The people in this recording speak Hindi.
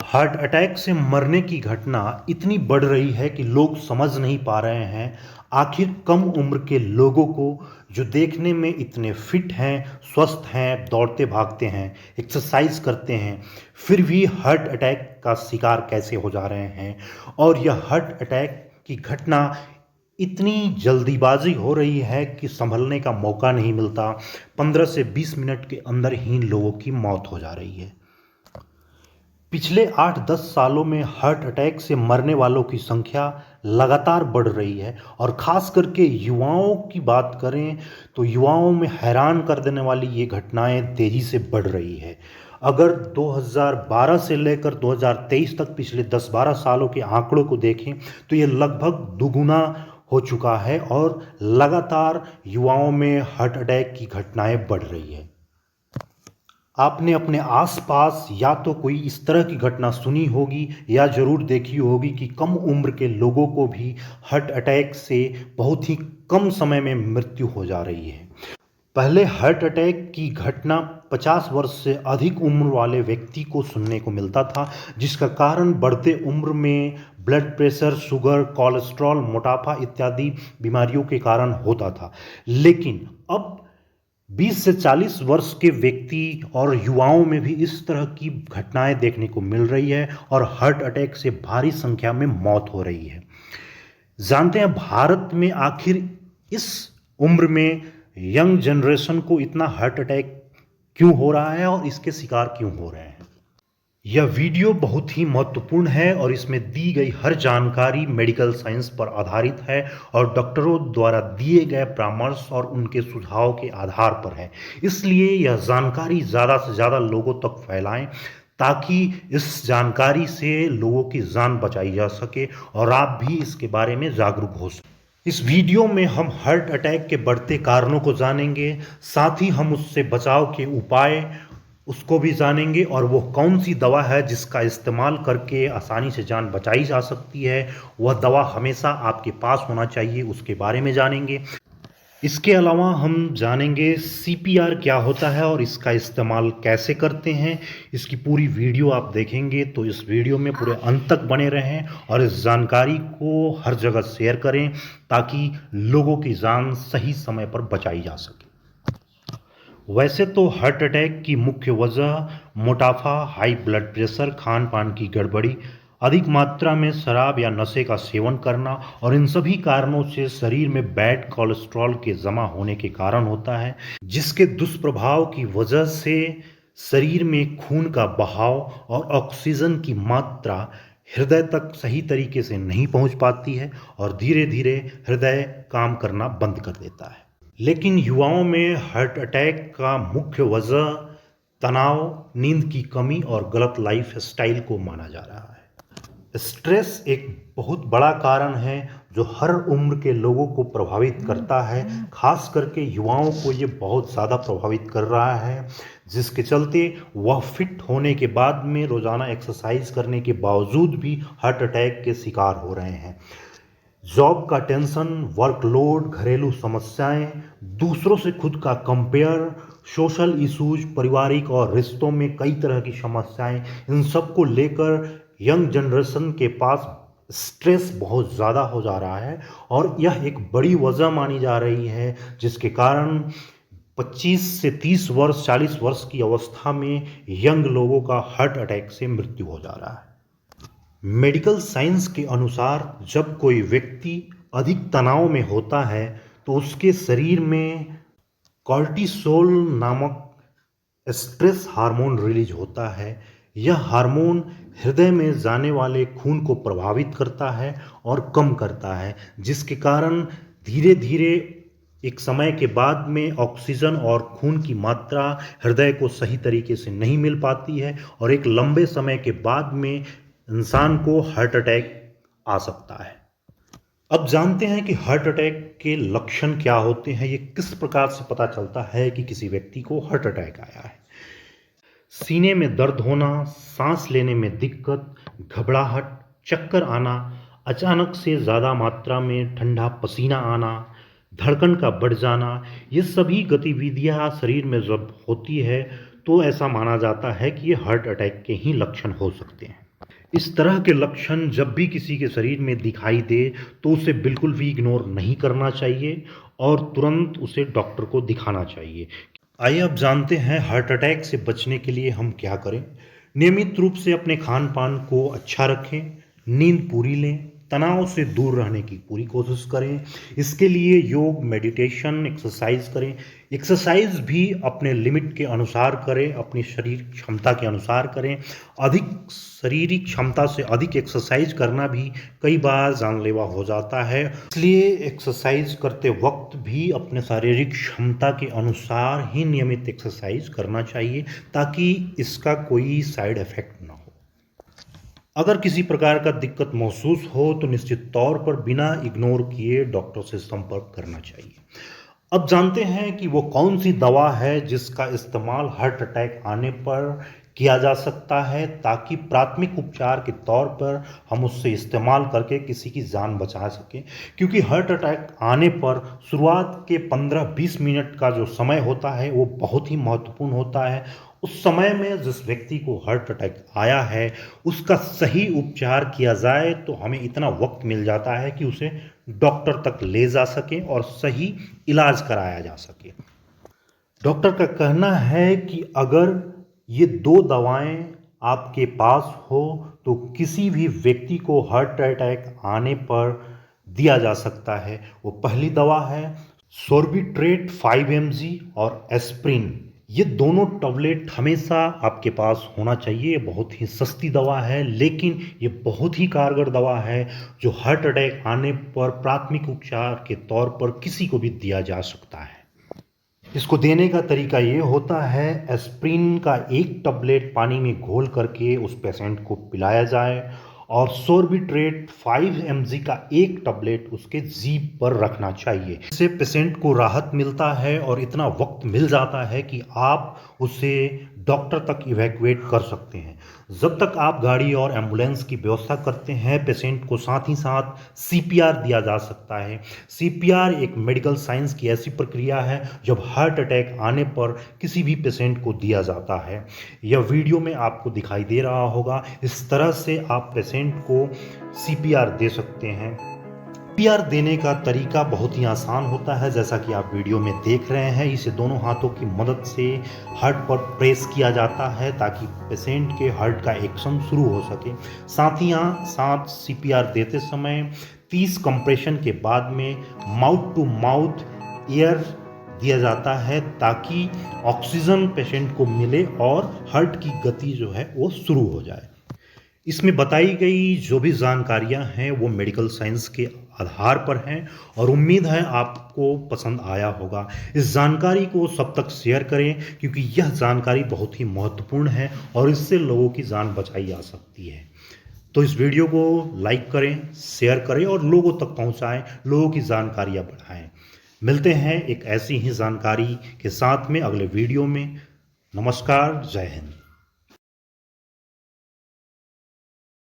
हार्ट अटैक से मरने की घटना इतनी बढ़ रही है कि लोग समझ नहीं पा रहे हैं आखिर कम उम्र के लोगों को जो देखने में इतने फिट हैं, स्वस्थ हैं, दौड़ते भागते हैं, एक्सरसाइज करते हैं, फिर भी हार्ट अटैक का शिकार कैसे हो जा रहे हैं। और यह हार्ट अटैक की घटना इतनी जल्दीबाजी हो रही है कि संभलने का मौका नहीं मिलता। 15 से 20 मिनट के अंदर ही लोगों की मौत हो जा रही है। पिछले 8-10 सालों में हार्ट अटैक से मरने वालों की संख्या लगातार बढ़ रही है और ख़ास करके युवाओं की बात करें तो युवाओं में हैरान कर देने वाली ये घटनाएं तेज़ी से बढ़ रही है। अगर 2012 से लेकर 2023 तक पिछले 10-12 सालों के आंकड़ों को देखें तो ये लगभग दुगुना हो चुका है और लगातार युवाओं में हार्ट अटैक की घटनाएं बढ़ रही है। आपने अपने आसपास या तो कोई इस तरह की घटना सुनी होगी या ज़रूर देखी होगी कि कम उम्र के लोगों को भी हार्ट अटैक से बहुत ही कम समय में मृत्यु हो जा रही है। पहले हार्ट अटैक की घटना 50 वर्ष से अधिक उम्र वाले व्यक्ति को सुनने को मिलता था, जिसका कारण बढ़ते उम्र में ब्लड प्रेशर, शुगर, कोलेस्ट्रॉल, मोटापा इत्यादि बीमारियों के कारण होता था। लेकिन अब 20 से 40 वर्ष के व्यक्ति और युवाओं में भी इस तरह की घटनाएं देखने को मिल रही है और हार्ट अटैक से भारी संख्या में मौत हो रही है। जानते हैं भारत में आखिर इस उम्र में यंग जनरेशन को इतना हार्ट अटैक क्यों हो रहा है और इसके शिकार क्यों हो रहे हैं। यह वीडियो बहुत ही महत्वपूर्ण है और इसमें दी गई हर जानकारी मेडिकल साइंस पर आधारित है और डॉक्टरों द्वारा दिए गए परामर्श और उनके सुझाव के आधार पर है। इसलिए यह जानकारी ज़्यादा से ज़्यादा लोगों तक फैलाएं ताकि इस जानकारी से लोगों की जान बचाई जा सके और आप भी इसके बारे में जागरूक हो सकें। इस वीडियो में हम हार्ट अटैक के बढ़ते कारणों को जानेंगे, साथ ही हम उससे बचाव के उपाय उसको भी जानेंगे और वो कौन सी दवा है जिसका इस्तेमाल करके आसानी से जान बचाई जा सकती है। वह दवा हमेशा आपके पास होना चाहिए, उसके बारे में जानेंगे। इसके अलावा हम जानेंगे सीपीआर क्या होता है और इसका इस्तेमाल कैसे करते हैं। इसकी पूरी वीडियो आप देखेंगे तो इस वीडियो में पूरे अंत तक बने रहें और इस जानकारी को हर जगह शेयर करें ताकि लोगों की जान सही समय पर बचाई जा सके। वैसे तो हार्ट अटैक की मुख्य वजह मोटापा, हाई ब्लड प्रेशर, खान पान की गड़बड़ी, अधिक मात्रा में शराब या नशे का सेवन करना और इन सभी कारणों से शरीर में बैड कोलेस्ट्रॉल के जमा होने के कारण होता है, जिसके दुष्प्रभाव की वजह से शरीर में खून का बहाव और ऑक्सीजन की मात्रा हृदय तक सही तरीके से नहीं पहुंच पाती है और धीरे धीरे हृदय काम करना बंद कर देता है। लेकिन युवाओं में हार्ट अटैक का मुख्य वजह तनाव, नींद की कमी और गलत लाइफ स्टाइल को माना जा रहा है। स्ट्रेस एक बहुत बड़ा कारण है जो हर उम्र के लोगों को प्रभावित करता है, खास करके युवाओं को ये बहुत ज़्यादा प्रभावित कर रहा है, जिसके चलते वह फिट होने के बाद में रोज़ाना एक्सरसाइज करने के बावजूद भी हार्ट अटैक के शिकार हो रहे हैं। जॉब का टेंशन, वर्कलोड, घरेलू समस्याएं, दूसरों से खुद का कंपेयर, सोशल इश्यूज, पारिवारिक और रिश्तों में कई तरह की समस्याएं, इन सब को लेकर यंग जनरेशन के पास स्ट्रेस बहुत ज़्यादा हो जा रहा है और यह एक बड़ी वजह मानी जा रही है, जिसके कारण 25 से 30 वर्ष, 40 वर्ष की अवस्था में यंग लोगों का हार्ट अटैक से मृत्यु हो जा रहा है। मेडिकल साइंस के अनुसार जब कोई व्यक्ति अधिक तनाव में होता है तो उसके शरीर में कॉर्टिसोल नामक स्ट्रेस हार्मोन रिलीज होता है। यह हार्मोन हृदय में जाने वाले खून को प्रभावित करता है और कम करता है, जिसके कारण धीरे धीरे एक समय के बाद में ऑक्सीजन और खून की मात्रा हृदय को सही तरीके से नहीं मिल पाती है और एक लंबे समय के बाद में इंसान को हार्ट अटैक आ सकता है। अब जानते हैं कि हार्ट अटैक के लक्षण क्या होते हैं, ये किस प्रकार से पता चलता है कि किसी व्यक्ति को हार्ट अटैक आया है। सीने में दर्द होना, सांस लेने में दिक्कत, घबराहट, चक्कर आना, अचानक से ज़्यादा मात्रा में ठंडा पसीना आना, धड़कन का बढ़ जाना, ये सभी गतिविधियां शरीर में जब होती है तो ऐसा माना जाता है कि ये हार्ट अटैक के ही लक्षण हो सकते हैं। इस तरह के लक्षण जब भी किसी के शरीर में दिखाई दे तो उसे बिल्कुल भी इग्नोर नहीं करना चाहिए और तुरंत उसे डॉक्टर को दिखाना चाहिए। आइए अब जानते हैं हार्ट अटैक से बचने के लिए हम क्या करें। नियमित रूप से अपने खान पान को अच्छा रखें, नींद पूरी लें, तनाव से दूर रहने की पूरी कोशिश करें। इसके लिए योग, मेडिटेशन, एक्सरसाइज करें। एक्सरसाइज भी अपने लिमिट के अनुसार करें, अपनी शरीर क्षमता के अनुसार करें। अधिक शारीरिक क्षमता से अधिक एक्सरसाइज करना भी कई बार जानलेवा हो जाता है, इसलिए एक्सरसाइज करते वक्त भी अपने शारीरिक क्षमता के अनुसार ही नियमित एक्सरसाइज करना चाहिए ताकि इसका कोई साइड इफेक्ट ना हो। अगर किसी प्रकार का दिक्कत महसूस हो तो निश्चित तौर पर बिना इग्नोर किए डॉक्टर से संपर्क करना चाहिए। अब जानते हैं कि वो कौन सी दवा है जिसका इस्तेमाल हार्ट अटैक आने पर किया जा सकता है ताकि प्राथमिक उपचार के तौर पर हम उससे इस्तेमाल करके किसी की जान बचा सकें। क्योंकि हार्ट अटैक आने पर शुरुआत के 15-20 मिनट का जो समय होता है वो बहुत ही महत्वपूर्ण होता है। उस समय में जिस व्यक्ति को हार्ट अटैक आया है उसका सही उपचार किया जाए तो हमें इतना वक्त मिल जाता है कि उसे डॉक्टर तक ले जा सके और सही इलाज कराया जा सके। डॉक्टर का कहना है कि अगर ये दो दवाएं आपके पास हो तो किसी भी व्यक्ति को हार्ट अटैक आने पर दिया जा सकता है। वो पहली दवा है सोर्बिट्रेट 5 mg और एस्प्रिन। ये दोनों टैबलेट हमेशा आपके पास होना चाहिए। ये बहुत ही सस्ती दवा है लेकिन ये बहुत ही कारगर दवा है जो हार्ट अटैक आने पर प्राथमिक उपचार के तौर पर किसी को भी दिया जा सकता है। इसको देने का तरीका ये होता है, एस्प्रिन का एक टैबलेट पानी में घोल करके उस पेशेंट को पिलाया जाए और सोर्बिट्रेट 5 mg का एक टैबलेट उसके जीभ पर रखना चाहिए। इससे पेशेंट को राहत मिलता है और इतना वक्त मिल जाता है कि आप उसे डॉक्टर तक इवैक्यूएट कर सकते हैं। जब तक आप गाड़ी और एम्बुलेंस की व्यवस्था करते हैं पेशेंट को साथ ही साथ सीपीआर दिया जा सकता है। सीपीआर एक मेडिकल साइंस की ऐसी प्रक्रिया है जब हार्ट अटैक आने पर किसी भी पेशेंट को दिया जाता है। यह वीडियो में आपको दिखाई दे रहा होगा। इस तरह से आप पेशेंट को सीपीआर दे सकते हैं। सीपीआर देने का तरीका बहुत ही आसान होता है, जैसा कि आप वीडियो में देख रहे हैं। इसे दोनों हाथों की मदद से हार्ट पर प्रेस किया जाता है ताकि पेशेंट के हार्ट का एक्शन शुरू हो सके। साथ ही साथ सीपीआर देते समय 30 कंप्रेशन के बाद में माउथ टू माउथ एयर दिया जाता है ताकि ऑक्सीजन पेशेंट को मिले और हार्ट की गति जो है वो शुरू हो जाए। इसमें बताई गई जो भी जानकारियां हैं वो मेडिकल साइंस के आधार पर हैं और उम्मीद है आपको पसंद आया होगा। इस जानकारी को सब तक शेयर करें क्योंकि यह जानकारी बहुत ही महत्वपूर्ण है और इससे लोगों की जान बचाई जा सकती है। तो इस वीडियो को लाइक करें, शेयर करें और लोगों तक पहुंचाएं, लोगों की जानकारियां बढ़ाएं। मिलते हैं एक ऐसी ही जानकारी के साथ में अगले वीडियो में। नमस्कार, जय हिंद।